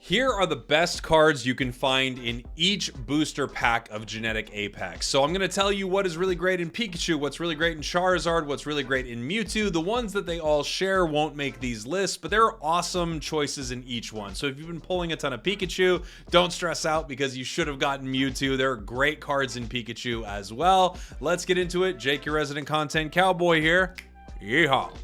Here are the best cards you can find in each booster pack of Genetic Apex. So I'm going to tell you what is really great in Pikachu, what's really great in Charizard, what's really great in Mewtwo. The ones that they all share won't make these lists, but there are awesome choices in each one. So if you've been pulling a ton of Pikachu, don't stress out because you should have gotten Mewtwo. There are great cards in Pikachu as well. Let's get into it. Jake, your resident content cowboy here. Yeehaw.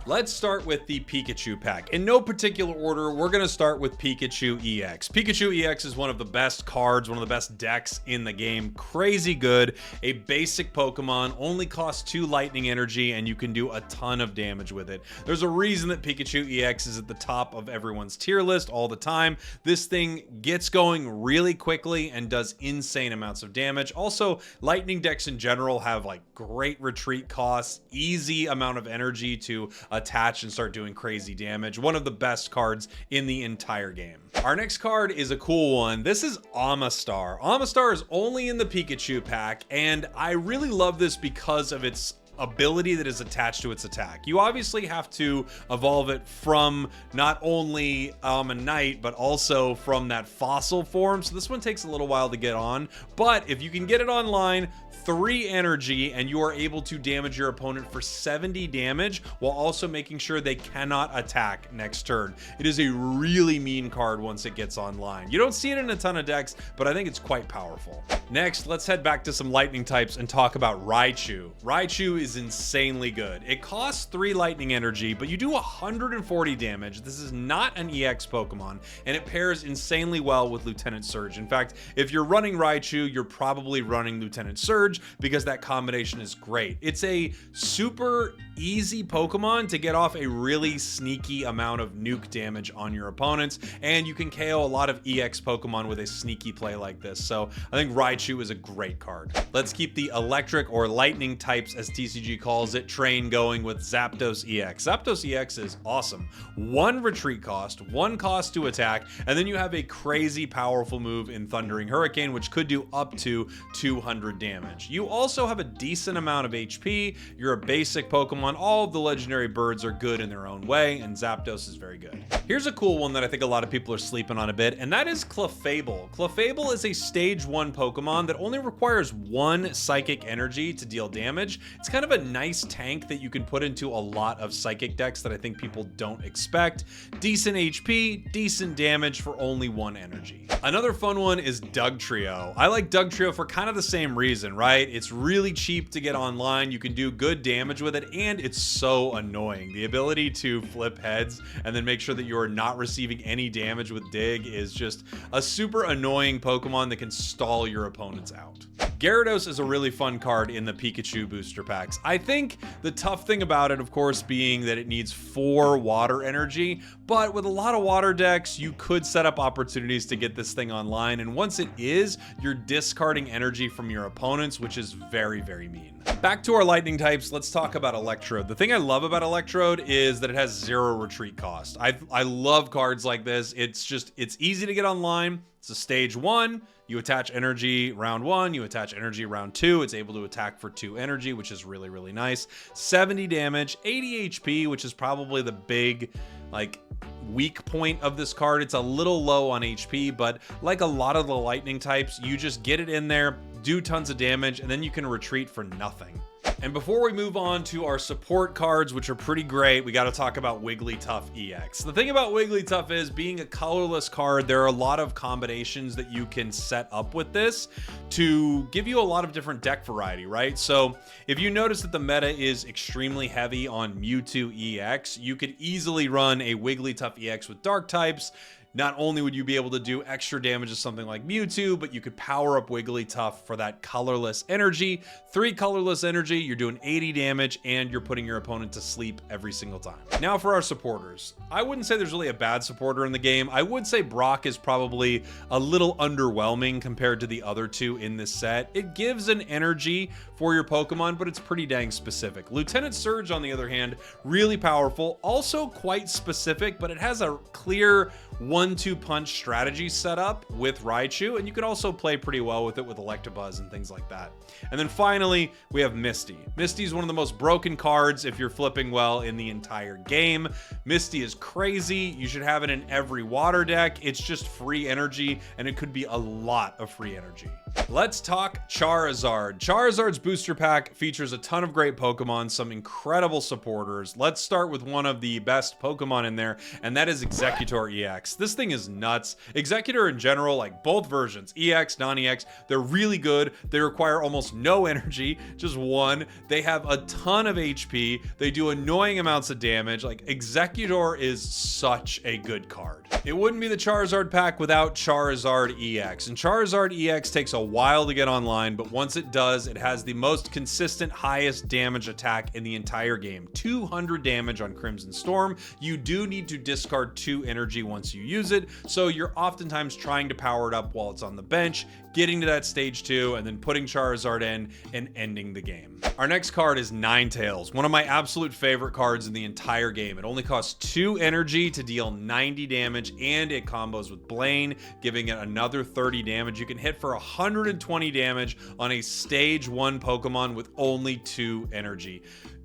Let's start with the Pikachu pack. In no particular order, we're going to start with Pikachu EX. Pikachu EX is one of the best cards, one of the best decks in the game. Crazy good. A basic Pokemon, only costs 2 lightning energy, and you can do a ton of damage with it. There's a reason that Pikachu EX is at the top of everyone's tier list all the time. This thing gets going really quickly and does insane amounts of damage. Also, lightning decks in general have like great retreat costs, easy amount of energy to attach and start doing crazy damage. One of the best cards in the entire game. Our next card is a cool one. This is Amistar. Amistar is only in the Pikachu pack, and I really love this because of its ability that is attached to its attack. You obviously have to evolve it from not only Ammonite, but also from that fossil form. So this one takes a little while to get on, but if you can get it online, 3 energy, and you are able to damage your opponent for 70 damage while also making sure they cannot attack next turn. It is a really mean card once it gets online. You don't see it in a ton of decks, but I think it's quite powerful. Next, let's head back to some lightning types and talk about Raichu. Raichu is insanely good. It costs 3 lightning energy, but you do 140 damage. This is not an EX Pokemon, and it pairs insanely well with Lieutenant Surge. In fact, if you're running Raichu, you're probably running Lieutenant Surge because that combination is great. It's a super easy Pokemon to get off a really sneaky amount of nuke damage on your opponents, and you can KO a lot of EX Pokemon with a sneaky play like this. So I think Raichu is a great card. Let's keep the electric or lightning types, as TCG calls it, train going with Zapdos EX. Zapdos EX is awesome. 1 retreat cost, 1 cost to attack, and then you have a crazy powerful move in Thundering Hurricane, which could do up to 200 damage. You also have a decent amount of HP. You're a basic Pokemon. All of the legendary birds are good in their own way, and Zapdos is very good. Here's a cool one that I think a lot of people are sleeping on a bit, and that is Clefable. Clefable is a stage 1 Pokemon that only requires 1 psychic energy to deal damage. It's kind of a nice tank that you can put into a lot of psychic decks that I think people don't expect. Decent HP, decent damage for only 1 energy. Another fun one is Dugtrio. I like Dugtrio for kind of the same reason, right? It's really cheap to get online. You can do good damage with it, and it's so annoying. The ability to flip heads and then make sure that you are not receiving any damage with Dig is just a super annoying Pokemon that can stall your opponents out. Gyarados is a really fun card in the Pikachu booster packs. I think the tough thing about it, of course, being that it needs 4 water energy, but with a lot of water decks, you could set up opportunities to get this thing online, and once it is, you're discarding energy from your opponents, which is very, very mean. Back to our lightning types, let's talk about Electrode. The thing I love about Electrode is that it has 0 retreat cost. I love cards like this. It's easy to get online. It's a stage 1. You attach energy round 1, you attach energy round 2. It's able to attack for 2 energy, which is really, really nice. 70 damage, 80 HP, which is probably the big, like, weak point of this card. It's a little low on HP, but like a lot of the lightning types, you just get it in there, do tons of damage, and then you can retreat for nothing. And before we move on to our support cards, which are pretty great, we got to talk about Wigglytuff EX. The thing about Wigglytuff is, being a colorless card, there are a lot of combinations that you can set up with this to give you a lot of different deck variety, right? So if you notice that the meta is extremely heavy on Mewtwo EX, you could easily run a Wigglytuff EX with dark types. Not only would you be able to do extra damage to something like Mewtwo, but you could power up Wigglytuff for that colorless energy. 3 colorless energy, you're doing 80 damage, and you're putting your opponent to sleep every single time. Now for our supporters. I wouldn't say there's really a bad supporter in the game. I would say Brock is probably a little underwhelming compared to the other 2 in this set. It gives an energy for your Pokemon, but it's pretty dang specific. Lieutenant Surge, on the other hand, really powerful. Also quite specific, but it has a clear 1 1-2 punch strategy setup with Raichu, and you can also play pretty well with it with Electabuzz and things like that. And then finally, we have Misty. Misty is one of the most broken cards if you're flipping well in the entire game. Misty is crazy. You should have it in every water deck. It's just free energy, and it could be a lot of free energy. Let's talk Charizard. Charizard's booster pack features a ton of great Pokemon, some incredible supporters. Let's start with one of the best Pokemon in there, and that is Executor EX. This thing is nuts. Executor in general, like both versions, EX, non-EX, they're really good. They require almost no energy, just one. They have a ton of HP. They do annoying amounts of damage. Like, Executor is such a good card. It wouldn't be the Charizard pack without Charizard EX, and Charizard EX takes a while to get online, but once it does, it has the most consistent, highest damage attack in the entire game. 200 damage on Crimson Storm. You do need to discard 2 energy once you use it, so you're oftentimes trying to power it up while it's on the bench, getting to that stage 2, and then putting Charizard in and ending the game. Our next card is Ninetales, one of my absolute favorite cards in the entire game. It only costs 2 energy to deal 90 damage, and it combos with Blaine, giving it another 30 damage. You can hit for 120 damage on a stage 1 Pokemon with only 2 energy.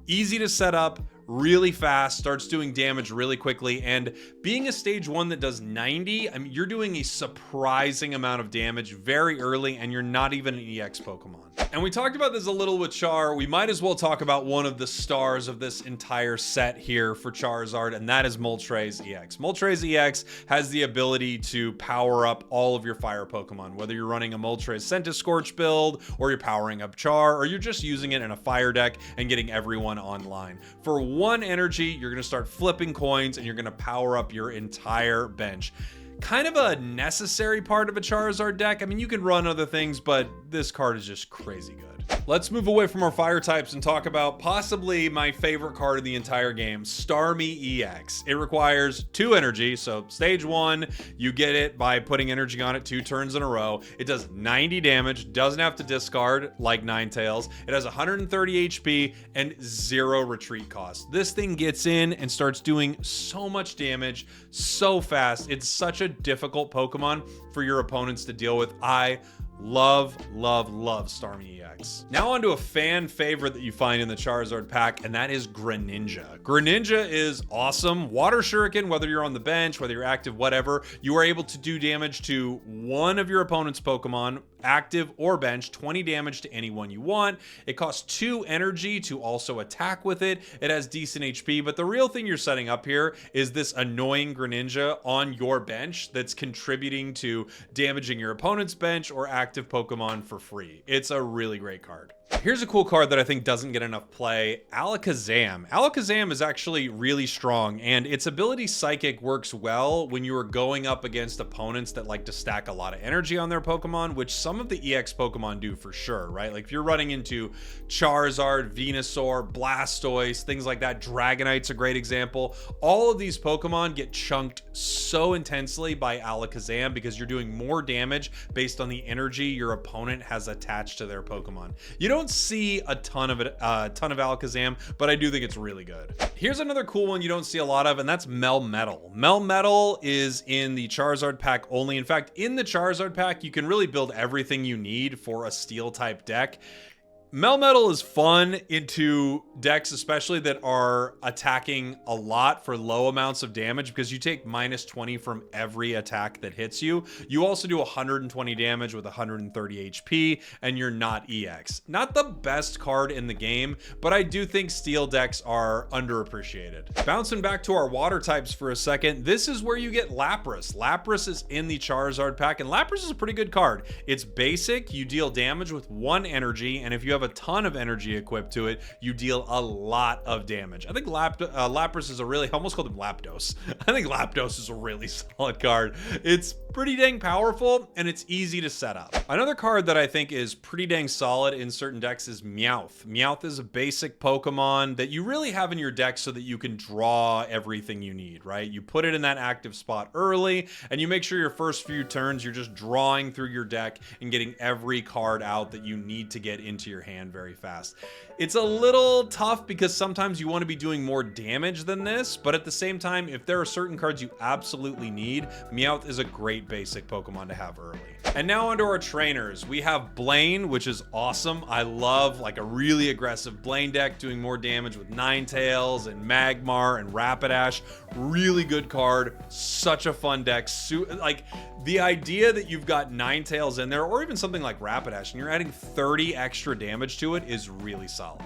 Easy to set up, really fast, starts doing damage really quickly, and being a stage 1 that does 90, I mean, you're doing a surprising amount of damage very early, and you're not even an EX Pokemon. And we talked about this a little with Char. We might as well talk about one of the stars of this entire set here for Charizard, and that is Moltres EX. Moltres EX has the ability to power up all of your fire Pokemon, whether you're running a Moltres Centiskorch build, or you're powering up Char, or you're just using it in a fire deck and getting everyone online. For 1 energy, you're going to start flipping coins, and you're going to power up your entire bench. Kind of a necessary part of a Charizard deck. I mean, you can run other things, but this card is just crazy good. Let's move away from our fire types and talk about possibly my favorite card in the entire game, Starmie EX. It requires 2 energy, so stage 1, you get it by putting energy on it 2 turns in a row. It does 90 damage, doesn't have to discard like Ninetales. It has 130 HP and 0 retreat cost. This thing gets in and starts doing so much damage so fast. It's such a difficult Pokemon for your opponents to deal with. I love Starmie EX. Now onto a fan favorite that you find in the Charizard pack, and that is Greninja. Greninja is awesome. Water Shuriken, whether you're on the bench, whether you're active, whatever, you are able to do damage to one of your opponent's Pokemon, active or bench, 20 damage to anyone you want. It costs 2 energy to also attack with it. It has decent HP, but the real thing you're setting up here is this annoying Greninja on your bench that's contributing to damaging your opponent's bench or active Pokemon for free. It's a really great card. Here's a cool card that I think doesn't get enough play, Alakazam. Alakazam is actually really strong, and its ability Psychic works well when you are going up against opponents that like to stack a lot of energy on their Pokemon, which some of the EX Pokemon do for sure, right? Like if you're running into Charizard, Venusaur, Blastoise, things like that, Dragonite's a great example. All of these Pokemon get chunked so intensely by Alakazam because you're doing more damage based on the energy your opponent has attached to their Pokemon. You don't see a ton of Alakazam, but I do think it's really good. Here's another cool one you don't see a lot of, and that's Melmetal. Melmetal is in the Charizard pack only. In fact, in the Charizard pack, you can really build everything you need for a steel type deck. Melmetal is fun into decks, especially that are attacking a lot for low amounts of damage, because you take -20 from every attack that hits you. You also do 120 damage with 130 HP, and you're not EX. Not the best card in the game, but I do think steel decks are underappreciated. Bouncing back to our water types for a second, this is where you get Lapras. Lapras is in the Charizard pack, and Lapras is a pretty good card. It's basic, you deal damage with 1 energy, and if you have a ton of energy equipped to it, you deal a lot of damage. I think Lapras is a really, I almost called him Lapdos. I think Lapdos is a really solid card. It's pretty dang powerful, and it's easy to set up. Another card that I think is pretty dang solid in certain decks is Meowth. Meowth is a basic Pokemon that you really have in your deck so that you can draw everything you need, right? You put it in that active spot early, and you make sure your first few turns you're just drawing through your deck and getting every card out that you need to get into your hand very fast. It's a little tough because sometimes you want to be doing more damage than this, but at the same time, if there are certain cards you absolutely need, Meowth is a great basic Pokemon to have early. And now onto our trainers. We have Blaine, which is awesome. I love like a really aggressive Blaine deck doing more damage with Ninetales and Magmar and Rapidash. Really good card, such a fun deck. Like the idea that you've got Ninetales in there, or even something like Rapidash, and you're adding 30 extra damage to it is really solid.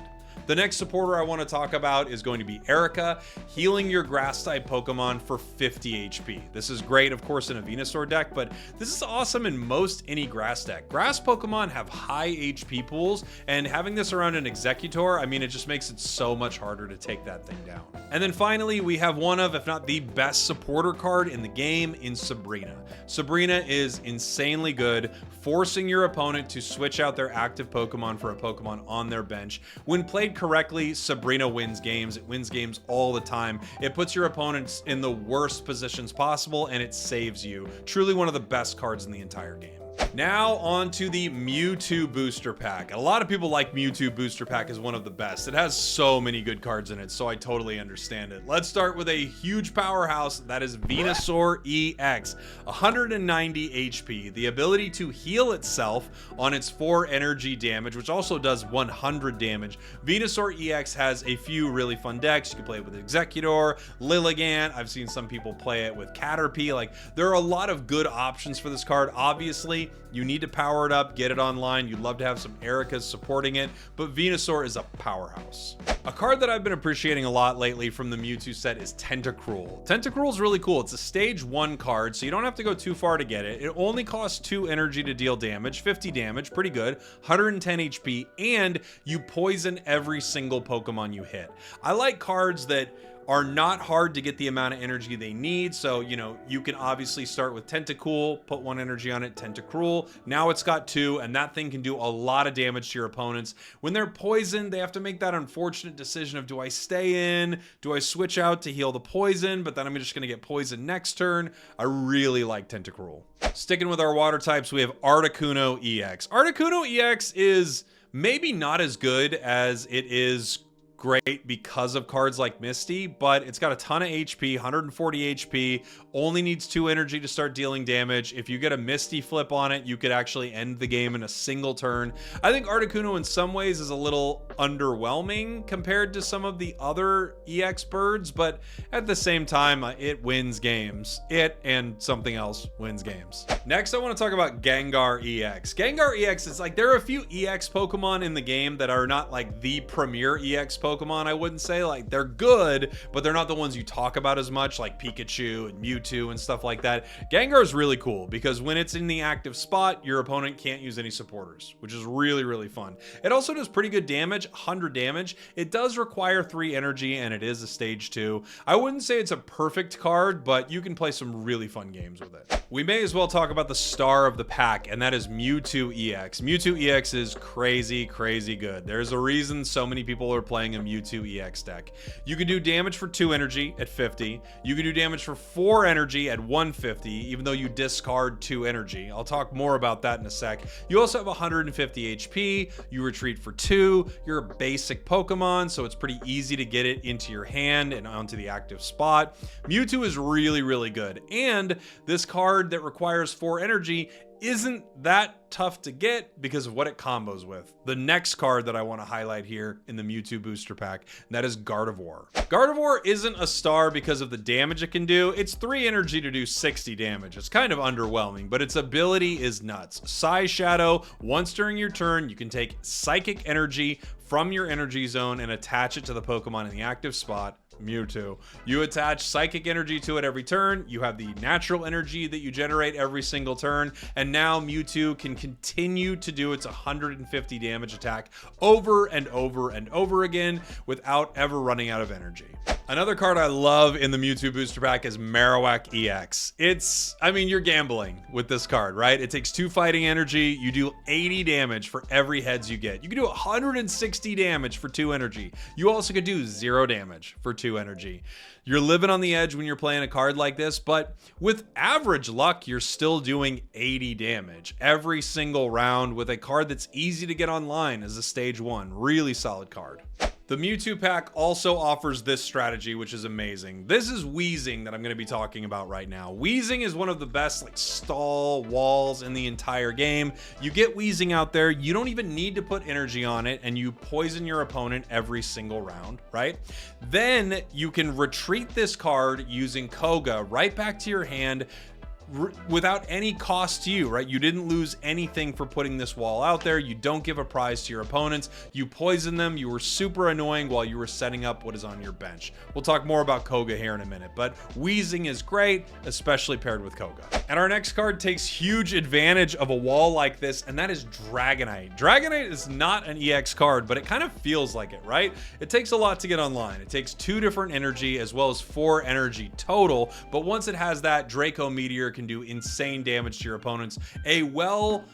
The next supporter I want to talk about is going to be Erica, healing your grass-type Pokemon for 50 HP. This is great, of course, in a Venusaur deck, but this is awesome in most any grass deck. Grass Pokemon have high HP pools, and having this around an Executor, I mean, it just makes it so much harder to take that thing down. And then finally, we have one of, if not the best supporter card in the game in Sabrina. Sabrina is insanely good, forcing your opponent to switch out their active Pokemon for a Pokemon on their bench. When played correctly, Sabrina wins games. It wins games all the time. It puts your opponents in the worst positions possible, and it saves you. Truly one of the best cards in the entire game. Now on to the Mewtwo booster pack. A lot of people like Mewtwo booster pack as one of the best. It has so many good cards in it, so I totally understand it. Let's start with a huge powerhouse that is Venusaur EX. 190 HP, the ability to heal itself on its 4 energy damage, which also does 100 damage. Venusaur EX has a few really fun decks. You can play it with Executor, Lilligant. I've seen some people play it with Caterpie. Like, there are a lot of good options for this card. Obviously, you need to power it up, get it online. You'd love to have some Ericas supporting it, but Venusaur is a powerhouse. A card that I've been appreciating a lot lately from the Mewtwo set is Tentacruel. Tentacruel is really cool. It's a stage 1 card, so you don't have to go too far to get it. It only costs 2 energy to deal damage, 50 damage, pretty good, 110 HP, and you poison every single Pokemon you hit. I like cards that are not hard to get the amount of energy they need. So, you know, you can obviously start with Tentacool, put 1 energy on it, Tentacruel. Now it's got 2, and that thing can do a lot of damage to your opponents. When they're poisoned, they have to make that unfortunate decision of, do I stay in? Do I switch out to heal the poison? But then I'm just gonna get poisoned next turn. I really like Tentacruel. Sticking with our water types, we have Articuno EX. Articuno EX is maybe not as good as it is great because of cards like Misty, but it's got a ton of HP, 140 HP, only needs 2 energy to start dealing damage. If you get a Misty flip on it, you could actually end the game in a single turn. I think Articuno in some ways is a little underwhelming compared to some of the other EX birds, but at the same time, it wins games. It and something else wins games. Next, I want to talk about Gengar EX. Gengar EX is like, there are a few EX Pokemon in the game that are not like the premier EX Pokemon, I wouldn't say. Like, they're good, but they're not the ones you talk about as much, like Pikachu and Mewtwo and stuff like that. Gengar is really cool because when it's in the active spot, your opponent can't use any supporters, which is really, really fun. It also does pretty good damage, 100 damage. It does require 3 energy, and it is a stage 2. I wouldn't say it's a perfect card, but you can play some really fun games with it. We may as well talk about the star of the pack, and that is Mewtwo EX. Mewtwo EX is crazy, crazy good. There's a reason so many people are playing a Mewtwo EX deck. You can do damage for 2 energy at 50. You can do damage for 4 energy at 150, even though you discard 2 energy. I'll talk more about that in a sec. You also have 150 HP. You retreat for 2. You're a basic Pokemon, so it's pretty easy to get it into your hand and onto the active spot. Mewtwo is really, really good. And this card that requires 4 energy isn't that tough to get because of what it combos with. The next card that I want to highlight here in the Mewtwo booster pack, and that is Gardevoir. Gardevoir isn't a star because of the damage it can do. It's 3 energy to do 60 damage. It's kind of underwhelming, but its ability is nuts. Psy Shadow, once during your turn, you can take psychic energy from your energy zone and attach it to the Pokemon in the active spot, Mewtwo. You attach psychic energy to it every turn. You have the natural energy that you generate every single turn, and now Mewtwo can continue to do its 150 damage attack over and over and over again without ever running out of energy. Another card I love in the Mewtwo booster pack is Marowak EX. I mean, you're gambling with this card, right? It takes 2 fighting energy. You do 80 damage for every heads you get. You can do 160 damage for 2 energy. You also could do 0 damage for 2 energy. You're living on the edge when you're playing a card like this, but with average luck, you're still doing 80 damage every single round with a card that's easy to get online as a stage 1. Really solid card. The Mewtwo pack also offers this strategy, which is amazing. This is Wheezing that I'm going to be talking about right now. Wheezing is one of the best stall walls in the entire game. You get Wheezing out there, you don't even need to put energy on it, and you poison your opponent every single round, right? Then you can retreat this card using Koga right back to your hand without any cost to you, right? You didn't lose anything for putting this wall out there. You don't give a prize to your opponents. You poison them. You were super annoying while you were setting up what is on your bench. We'll talk more about Koga here in a minute, but Wheezing is great, especially paired with Koga. And our next card takes huge advantage of a wall like this, and that is Dragonite. Dragonite is not an EX card, but it kind of feels like it, right? It takes a lot to get online. It takes 2 different energy as well as 4 energy total, but once it has that, Draco Meteor can do insane damage to your opponents. A well-rolled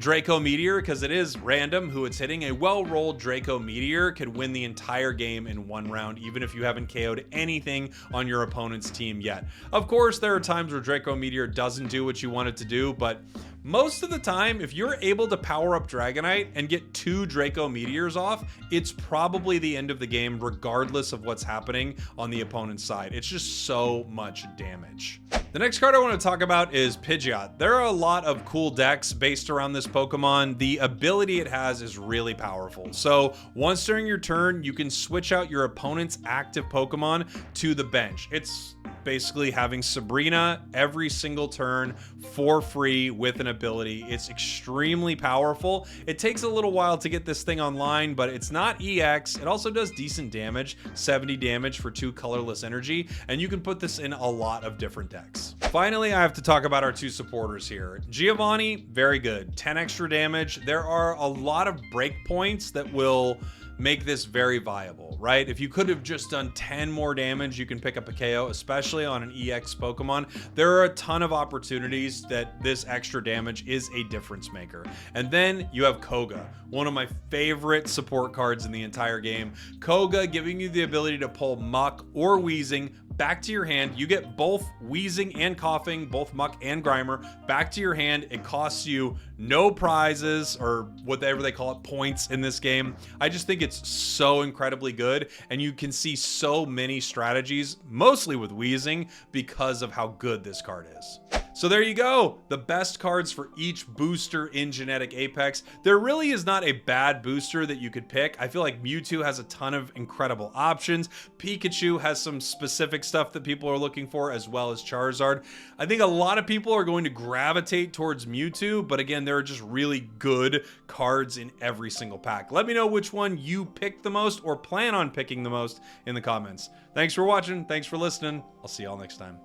Draco Meteor, because it is random who it's hitting, a well-rolled Draco Meteor could win the entire game in 1 round, even if you haven't KO'd anything on your opponent's team yet. Of course, there are times where Draco Meteor doesn't do what you want it to do, but most of the time, if you're able to power up Dragonite and get 2 Draco Meteors off, it's probably the end of the game, regardless of what's happening on the opponent's side. It's just so much damage. The next card I want to talk about is Pidgeot. There are a lot of cool decks based around this Pokemon. The ability it has is really powerful. So once during your turn, you can switch out your opponent's active Pokemon to the bench. It's basically having Sabrina every single turn for free with an ability. It's extremely powerful. It takes a little while to get this thing online, but it's not EX. It also does decent damage, 70 damage for 2 colorless energy, and you can put this in a lot of different decks. Finally, I have to talk about our 2 supporters here. Giovanni, very good, 10 extra damage. There are a lot of breakpoints that will make this very viable, right? If you could have just done 10 more damage, you can pick up a KO, especially on an EX Pokemon. There are a ton of opportunities that this extra damage is a difference maker. And then you have Koga, one of my favorite support cards in the entire game. Koga giving you the ability to pull Muck or Wheezing back to your hand. You get both Wheezing and Coughing, both Muck and Grimer, back to your hand. It costs you no prizes, or whatever they call it, points in this game. I just think it's so incredibly good, and you can see so many strategies, mostly with Wheezing, because of how good this card is. So there you go, the best cards for each booster in Genetic Apex. There really is not a bad booster that you could pick. I feel like Mewtwo has a ton of incredible options. Pikachu has some specific stuff that people are looking for, as well as Charizard. I think a lot of people are going to gravitate towards Mewtwo, but again, there are just really good cards in every single pack. Let me know which one you picked the most or plan on picking the most in the comments. Thanks for watching. Thanks for listening. I'll see y'all next time.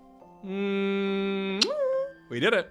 We did it.